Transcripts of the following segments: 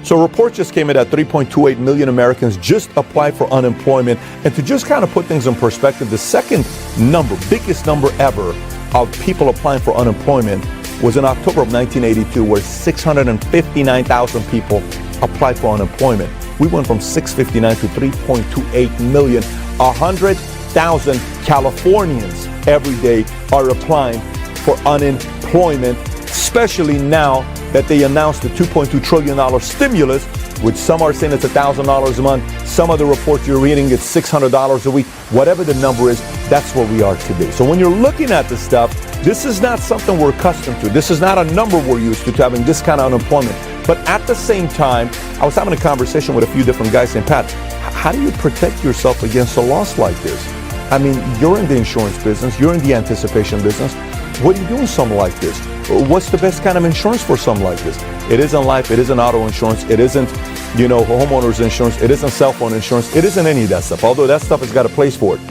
So a report just came in that 3.28 million Americans just applied for unemployment. And to just kind of put things in perspective, the second number, biggest number ever of people applying for unemployment was in October of 1982, where 659,000 people applied for unemployment. We went from 659 to 3.28 million. 100,000 Californians every day are applying for unemployment, especially now that they announced the $2.2 trillion stimulus, which some are saying it's $1,000 a month. Some of the reports you're reading, it's $600 a week. Whatever the number is, that's where we are today. So when you're looking at this stuff, this is not something we're accustomed to. This is not a number we're used to having this kind of unemployment. But at the same time, I was having a conversation with a few different guys saying, Pat, how do you protect yourself against a loss like this? I mean, you're in the insurance business, you're in the anticipation business. What do you do in something like this? What's the best kind of insurance for something like this? It isn't life, it isn't auto insurance, it isn't, homeowners insurance, it isn't cell phone insurance, it isn't any of that stuff, although that stuff has got a place for it.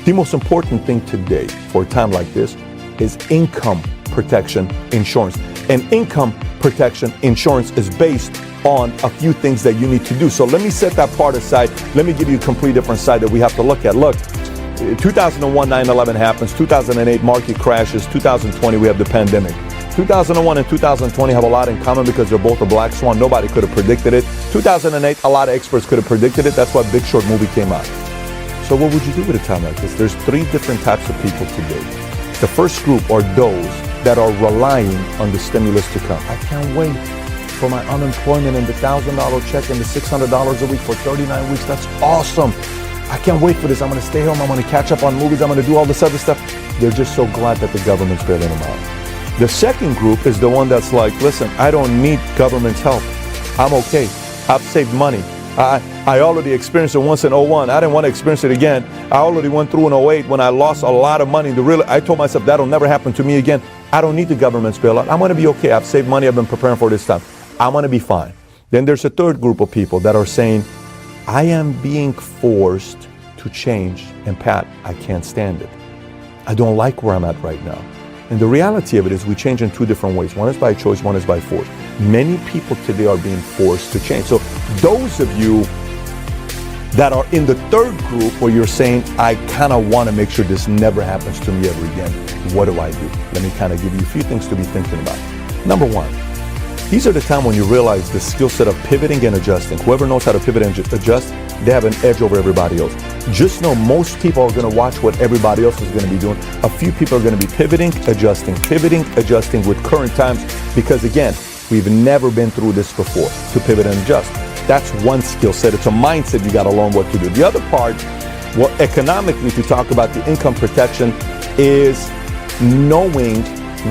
The most important thing today for a time like this is income protection insurance. And income protection insurance is based on a few things that you need to do. So let me set that part aside. Let me give you a complete different side that we have to look at. Look, 2001, 9/11 happens. 2008, market crashes. 2020, we have the pandemic. 2001 and 2020 have a lot in common because they're both a black swan. Nobody could have predicted it. 2008, a lot of experts could have predicted it. That's why Big Short movie came out. So what would you do with a time like this? There's three different types of people today. The first group are those that are relying on the stimulus to come. I can't wait for my unemployment and the $1,000 check and the $600 a week for 39 weeks. That's awesome. I can't wait for this. I'm going to stay home. I'm going to catch up on movies. I'm going to do all this other stuff. They're just so glad that the government's bailing them out. The second group is the one that's like, listen, I don't need government's help. I'm okay. I've saved money. I already experienced it once in 01. I didn't want to experience it again. I already went through in 08 when I lost a lot of money. I told myself that'll never happen to me again. I don't need the government's bailout. I'm going to be okay. I've saved money. I've been preparing for this time. I'm going to be fine. Then there's a third group of people that are saying, I am being forced to change, and Pat, I can't stand it. I don't like where I'm at right now. And the reality of it is we change in two different ways. One is by choice, one is by force. Many people today are being forced to change. So those of you that are in the third group where you're saying, I kind of want to make sure this never happens to me ever again, what do I do? Let me kind of give you a few things to be thinking about. Number one, these are the time when you realize the skill set of pivoting and adjusting. Whoever knows how to pivot and adjust, they have an edge over everybody else. Just know most people are going to watch what everybody else is going to be doing. A few people are going to be pivoting, adjusting with current times because, again, we've never been through this before to pivot and adjust. That's one skill set. It's a mindset you got to learn what to do. The other part, well, economically, to talk about the income protection is knowing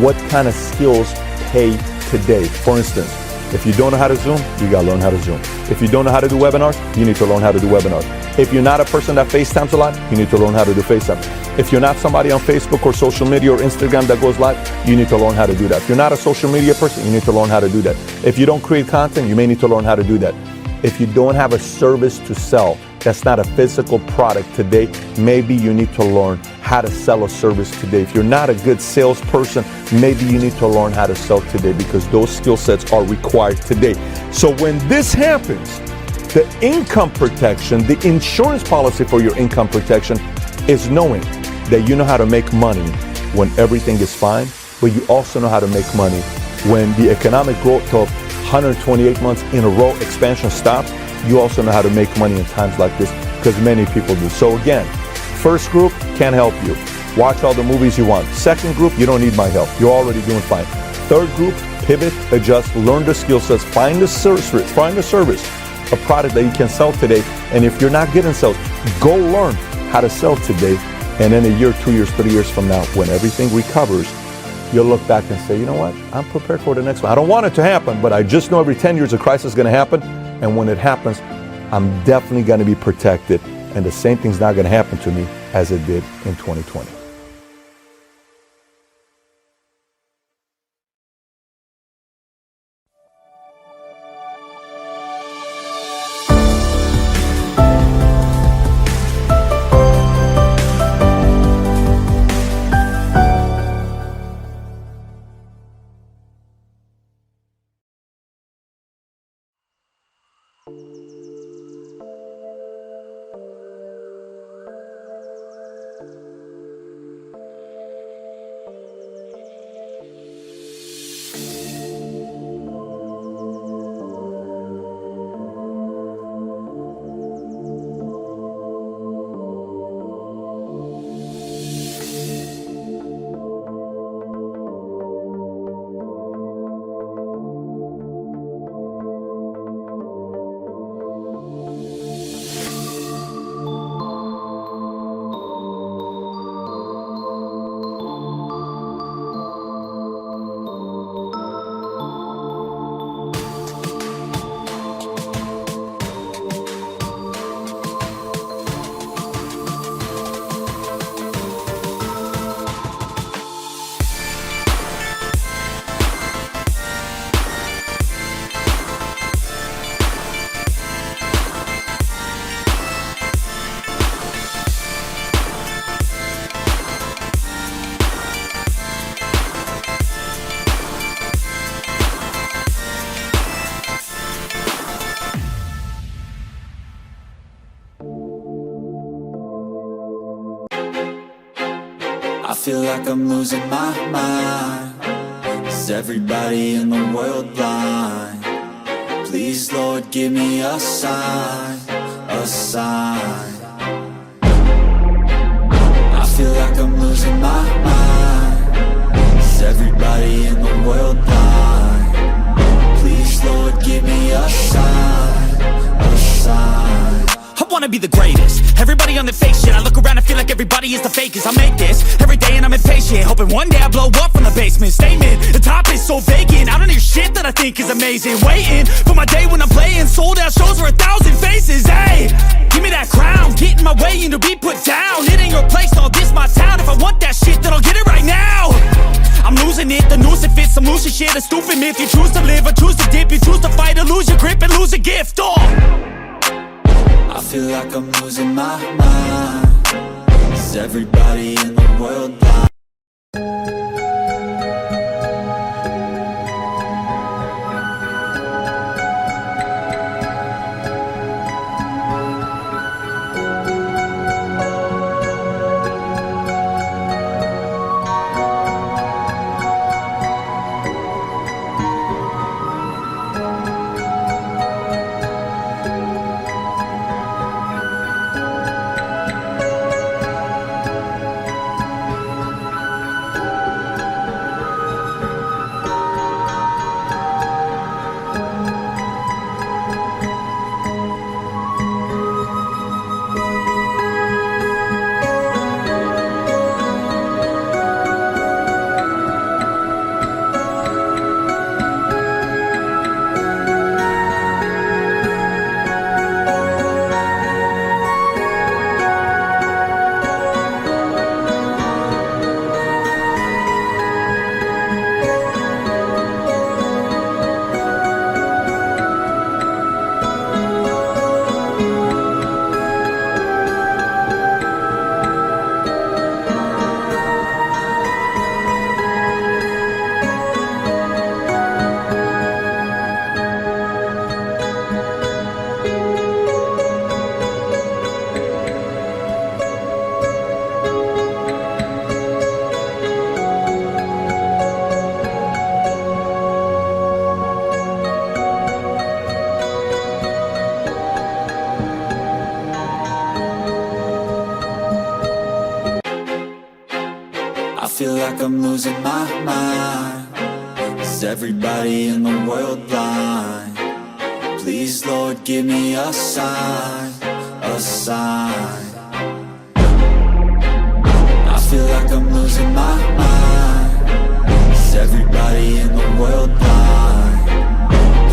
what kind of skills pay today. For instance, if you don't know how to Zoom, you got to learn how to Zoom. If you don't know how to do webinars, you need to learn how to do webinars. If you're not a person that FaceTimes a lot, you need to learn how to do FaceTime. If you're not somebody on Facebook or social media or Instagram that goes live, you need to learn how to do that. If you're not a social media person, you need to learn how to do that. If you don't create content, you may need to learn how to do that. If you don't have a service to sell, that's not a physical product today, maybe you need to learn how to sell a service today. If you're not a good salesperson, maybe you need to learn how to sell today because those skill sets are required today. So when this happens, the income protection, the insurance policy for your income protection is knowing that you know how to make money when everything is fine, but you also know how to make money when the economic growth of 128 months in a row expansion stops. You also know how to make money in times like this because many people do. So again, first group, can't help you. Watch all the movies you want. Second group, you don't need my help. You're already doing fine. Third group, pivot, adjust, learn the skill sets, find the service, a product that you can sell today. And if you're not getting sales, go learn how to sell today. And in a year, 2 years, 3 years from now, when everything recovers, you'll look back and say, you know what? I'm prepared for the next one. I don't want it to happen, but I just know every 10 years a crisis is going to happen. And when it happens, I'm definitely going to be protected. And the same thing's not going to happen to me as it did in 2020. I feel like I'm losing my mind. Is everybody in the world blind? Please, Lord, give me a sign, a sign. I feel like I'm losing my mind. Is everybody in the world blind? Please, Lord, give me a sign, a sign. I wanna be the greatest. Everybody on the fake shit. I look around and feel like everybody is the fakest. I make this every day and I'm impatient, hoping one day I blow up from the basement. Statement, the top is so vacant. I don't hear shit that I think is amazing. Waiting for my day when I'm playing sold out shows for 1,000 faces. Hey, give me that crown, get in my way and to be put down. It ain't your place, all this my town. If I want that shit, then I'll get it right now. I'm losing it, the noose it fits. Some losing shit, a stupid myth. You choose to live or choose to dip. You choose to fight or lose your grip and lose a gift. I feel like I'm losing my mind. Is everybody in the world blind? I feel like I'm losing my mind. Is everybody in the world blind? Please, Lord, give me a sign, a sign. I feel like I'm losing my mind. Is everybody in the world blind?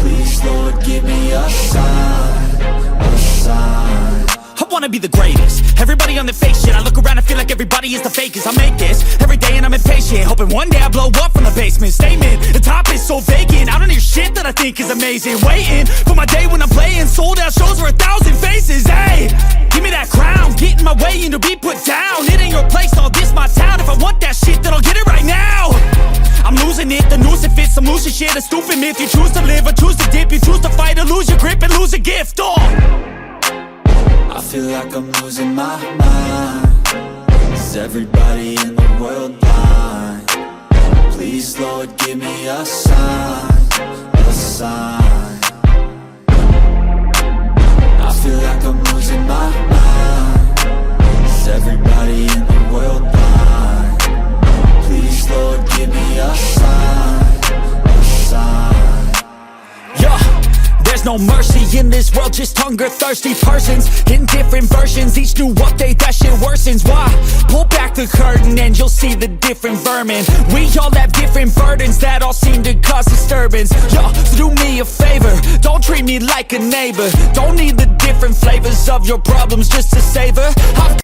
Please, Lord, give me a sign, a sign. I wanna be the greatest. Everybody on the fake shit. I look around and feel like everybody is the fakest. I make this every day and I'm impatient, hoping one day I blow up from the basement. Statement, the top is so vacant. I don't hear shit that I think is amazing. Waiting for my day when I'm playing sold out shows for 1,000 faces. Hey, give me that crown, get in my way and to be put down. It ain't your place, all this my town. If I want that shit, then I'll get it right now. I'm losing it, the noose it fits. Some losing shit, a stupid myth. You choose to live or choose to dip. You choose to fight or lose your grip and lose a gift. I feel like I'm losing my mind. Is everybody in the world blind? Please, Lord, give me a sign, a sign. I feel like I'm losing my mind. Is everybody in the world blind? Please, Lord, give me a sign, a sign. Yeah, there's no mercy in this world, just hunger-thirsty persons in different versions, each new update, that shit worsens. Why? Pull back the curtain and you'll see the different vermin. We all have different burdens that all seem to cause disturbance. Yo, so do me a favor, don't treat me like a neighbor. Don't need the different flavors of your problems just to savor. I've